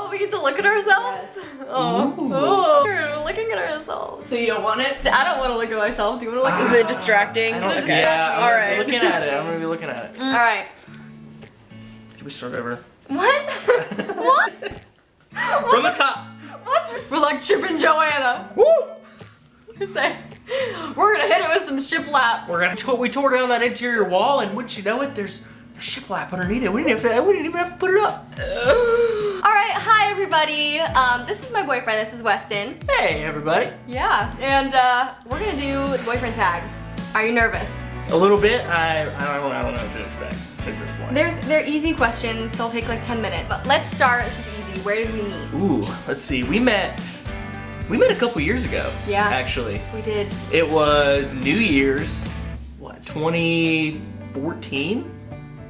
Oh, we get to look at ourselves? Yes. Oh, we're looking at ourselves. So you don't want it? I don't want to look at myself. Do you want to look at Is it distracting? I don't- Okay. Yeah, I'm All gonna be right. looking at it. I'm gonna be looking at it. All right. Can we start over? What? What? From the top. We're like Chip and Joanna. Woo! Say, we're gonna hit it with some shiplap. We tore down that interior wall, and wouldn't you know it, there's shiplap underneath it. We didn't even have to put it up. All right, hi everybody. This is my boyfriend. This is Weston. Hey, everybody. Yeah, and we're gonna do the boyfriend tag. Are you nervous? A little bit. I don't know what to expect at this point. They're easy questions. They'll take like 10 minutes. But let's start. This is easy. Where did we meet? Ooh, let's see. We met a couple years ago. Yeah. Actually. We did. It was New Year's, what, 2014?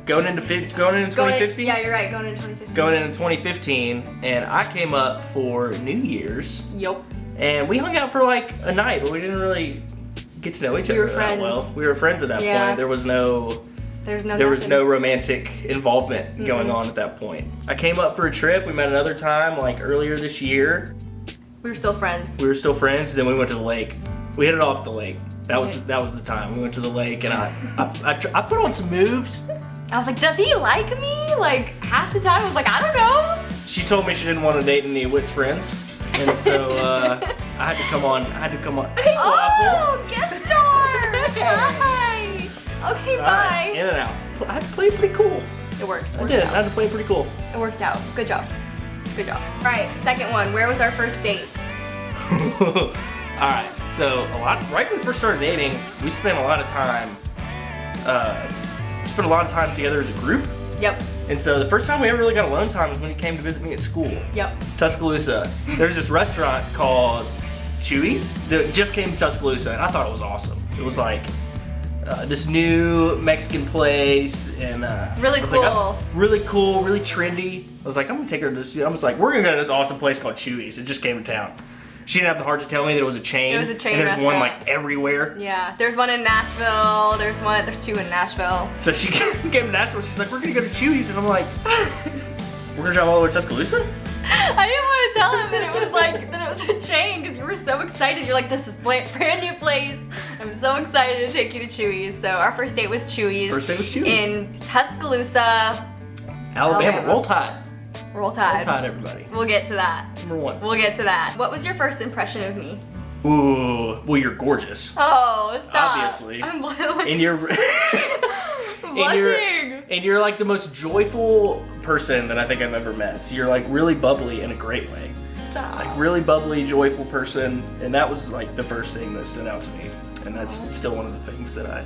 Going into 2015? Yeah, you're right. Going into 2015. Going into 2015, and I came up for New Year's, Yup. and we hung out for like a night, but we didn't really get to know each other were that friends. well. We were friends at that Yeah. point. There was no romantic involvement going on at that point. I came up for a trip. We met another time, like earlier this year. We were still friends. We were still friends. Then we went to the lake. We headed off the lake. That was the time. We went to the lake, and I put on some moves. I was like, does he like me? Like half the time I was like, I don't know. She told me she didn't want to date any of Whit's friends, and so I had to come on. Hey, Oh, guest star. Hi. Okay, bye. In and out. I played pretty cool. It worked. I did. I had to play pretty cool. It worked out. Good job. Good job. All right, second one. Where was our first date? All right. So right when we first started dating, we spent a lot of time. Spent a lot of time together as a group. Yep. And so the first time we ever really got alone time was when he came to visit me at school. Yep. Tuscaloosa. There's this restaurant called Chewy's that just came to Tuscaloosa, and I thought it was awesome. It was like this new Mexican place, and Really I was cool. like, really cool, really trendy. I was like, I'm gonna take her to this. I was like, we're gonna go to this awesome place called Chewy's. It just came to town. She didn't have the heart to tell me that it was a chain. It was a chain and there's one restaurant. like everywhere. Yeah. There's one in Nashville. There's two in Nashville. So she came to Nashville. She's like, we're gonna go to Chewy's, and I'm like, we're gonna drive all the way to Tuscaloosa? I didn't want to tell him that it was like that it was a chain because you were so excited. You're like, this is brand new place. I'm so excited to take you to Chewy's. So our first date was Chewy's. First date was Chewy's. In Tuscaloosa, Alabama. Roll Tide. Roll Tide. Roll Tide, everybody. We'll get to that. Number one. We'll get to that. What was your first impression of me? Ooh, well, you're gorgeous. Oh, stop. Obviously. I'm like, And you're blushing. and you're like the most joyful person that I think I've ever met. So you're like really bubbly in a great way. Stop. Like really bubbly, joyful person, and that was like the first thing that stood out to me. And that's still one of the things that I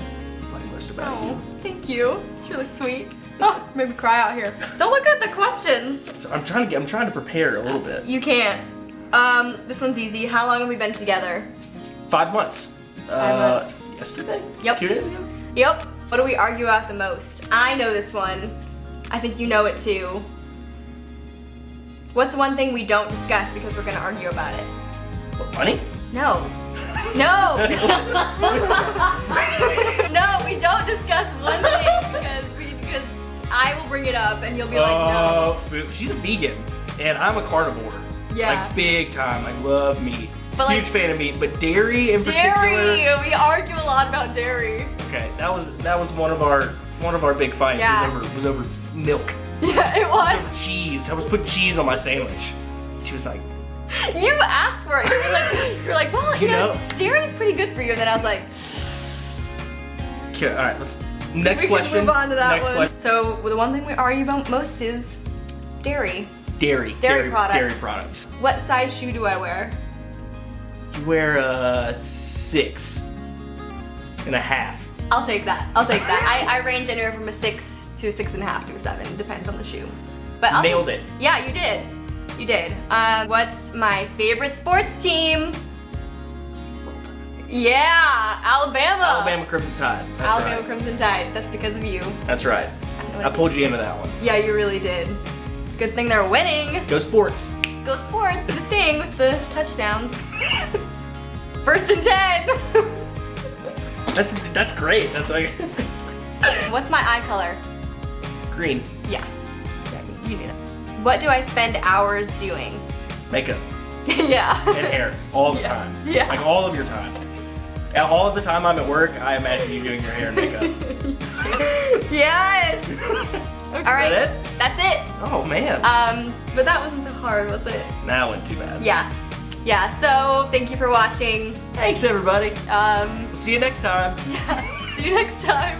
like most about Oh, you. thank you. It's really sweet. Oh, made me cry out here. Don't look at the questions. So I'm trying to prepare a little bit. You can't. This one's easy. How long have we been together? 5 months. 5 months. Yesterday? Yep. 2 days ago? Yep. What do we argue about the most? I know this one. I think you know it too. What's one thing we don't discuss because we're gonna argue about it? What, money? No. No. No, we don't discuss one thing because I will bring it up and you'll be like, no. Food. She's a vegan, and I'm a carnivore. Yeah. Like big time. I love meat. But, like, huge fan of meat, but dairy in particular. Dairy. We argue a lot about dairy. Okay, that was one of our big fights. Yeah. Was over milk. Yeah, it It was was. over cheese. I was putting cheese on my sandwich. She was like, You asked for it. You're like, well, you know, know? dairy's pretty good for you. And then I was like, okay, all right, next we question. can move on to that next one. question. So the one thing we argue about most is dairy. Dairy products. Dairy products. What size shoe do I wear? You wear a 6.5. I'll take that. I range anywhere from a 6 to a 6.5 to a 7. It depends on the shoe. But Nailed it. Yeah, you did. You did. What's my favorite sports team? Yeah, Alabama. Alabama Crimson Tide. That's Alabama right. Crimson Tide. That's because of you. That's right. I pulled you into that one. Yeah, you really did. Good thing they're winning. Go sports. Go sports, the thing with the touchdowns. 1st and 10. That's great. That's like What's my eye color? green. Yeah, you knew that. What do I spend hours doing? Makeup Yeah. and hair all the Yeah. time. Yeah. Like all of your time. And all of the time I'm at work, I imagine you doing your hair and makeup. Yes. All right. Is that it? That's it. Oh man. But that wasn't so hard, was it? That wasn't too bad. Yeah. Yeah. So thank you for watching. Thanks everybody. Yeah. See you next time. See you next time.